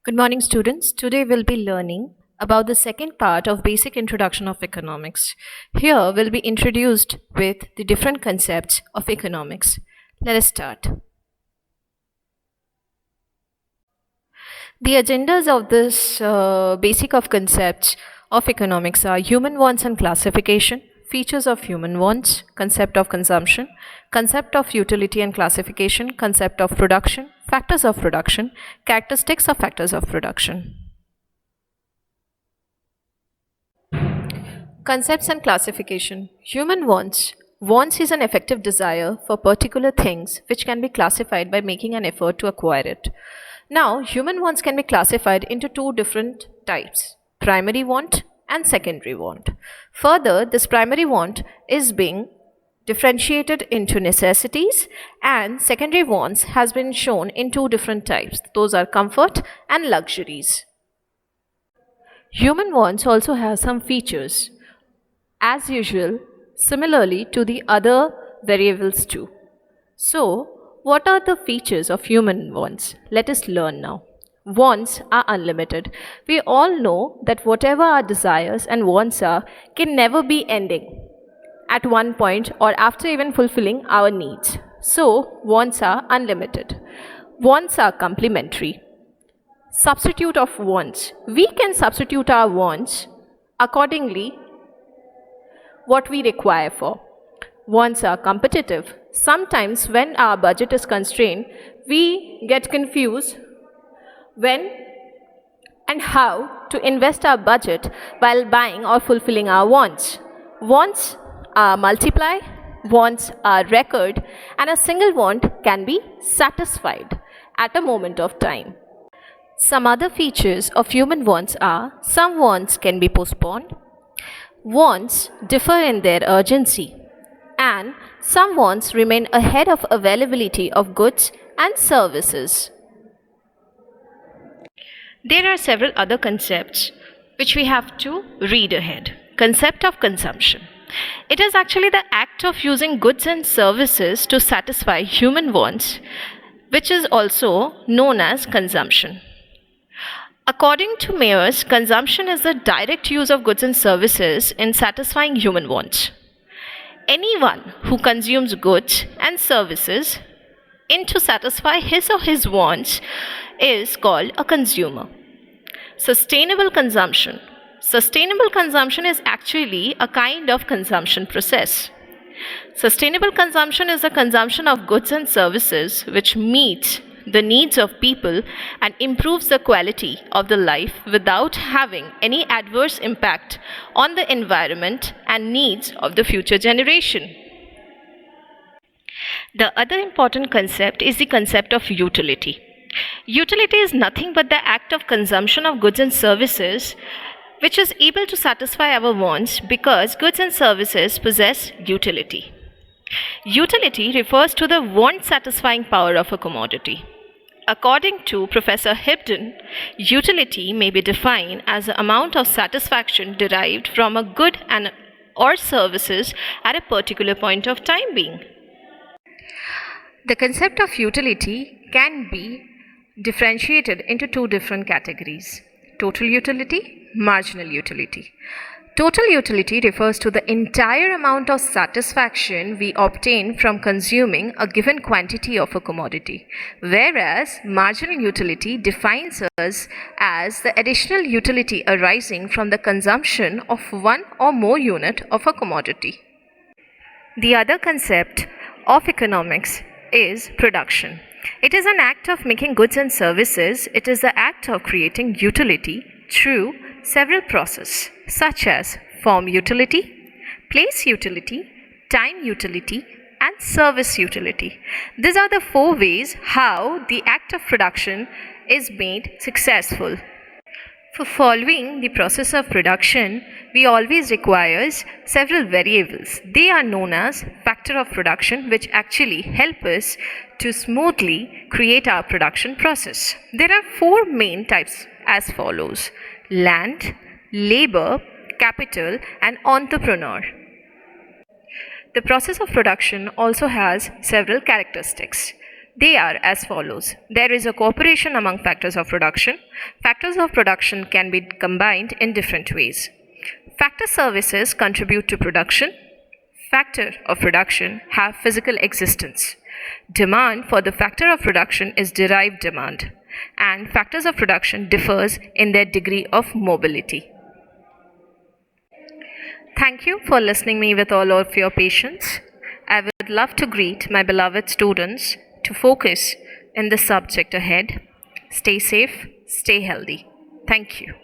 Good morning, students. Today we'll be learning about the second part of basic introduction of economics. Here we'll be introduced with the different concepts of economics. Let us start. The agendas of this basic of concepts of economics are human wants and classification, features of human wants, concept of consumption, concept of utility and classification, concept of production, factors of production, characteristics of factors of production. Concepts and classification. Human wants. Wants is an effective desire for particular things which can be classified by making an effort to acquire it. Now, human wants can be classified into two different types, primary want and secondary want. Further, this primary want is being differentiated into necessities, and secondary wants has been shown in two different types. Those are comfort and luxuries. Human wants also have some features, as usual, similarly to the other variables too. So, what are the features of human wants? Let us learn now. Wants are unlimited. We all know that whatever our desires and wants are can never be ending at one point or after even fulfilling our needs. So, wants are unlimited. Wants are complementary. Substitute of wants. We can substitute our wants accordingly what we require for. Wants are competitive. Sometimes when our budget is constrained, we get confused when and how to invest our budget while buying or fulfilling our wants. Wants are multiply, wants are record, and a single want can be satisfied at a moment of time. Some other features of human wants are some wants can be postponed, wants differ in their urgency, and some wants remain ahead of availability of goods and services. There are several other concepts which we have to read ahead. Concept of consumption. It is actually the act of using goods and services to satisfy human wants, which is also known as consumption. According to Mayers, consumption is the direct use of goods and services in satisfying human wants. Anyone who consumes goods and services to satisfy his or his wants is called a consumer. Sustainable consumption. Sustainable consumption is actually a kind of consumption process. Sustainable consumption is the consumption of goods and services which meets the needs of people and improves the quality of the life without having any adverse impact on the environment and needs of the future generation. The other important concept is the concept of utility. Utility is nothing but the act of consumption of goods and services which is able to satisfy our wants because goods and services possess utility. Utility refers to the want-satisfying power of a commodity. According to Professor Hibden, utility may be defined as the amount of satisfaction derived from a good or services at a particular point of time being. The concept of utility can be differentiated into two different categories: total utility, marginal utility. Total utility refers to the entire amount of satisfaction we obtain from consuming a given quantity of a commodity, whereas marginal utility defines us as the additional utility arising from the consumption of one or more unit of a commodity. The other concept of economics is production. It is an act of making goods and services. It is the act of creating utility through several processes such as form utility, place utility, time utility, and service utility. These are the four ways how the act of production is made successful. For following the process of production, we always requires several variables. They are known as factor of production, which actually help us to smoothly create our production process. There are four main types as follows: land, labor, capital, and entrepreneur. The process of production also has several characteristics. They are as follows. There is a cooperation among factors of production. Factors of production can be combined in different ways. Factor services contribute to production. Factor of production have physical existence. Demand for the factor of production is derived demand, and factors of production differs in their degree of mobility. Thank you for listening me with all of your patience. I would love to greet my beloved students to focus in the subject ahead. Stay safe, stay healthy. Thank you.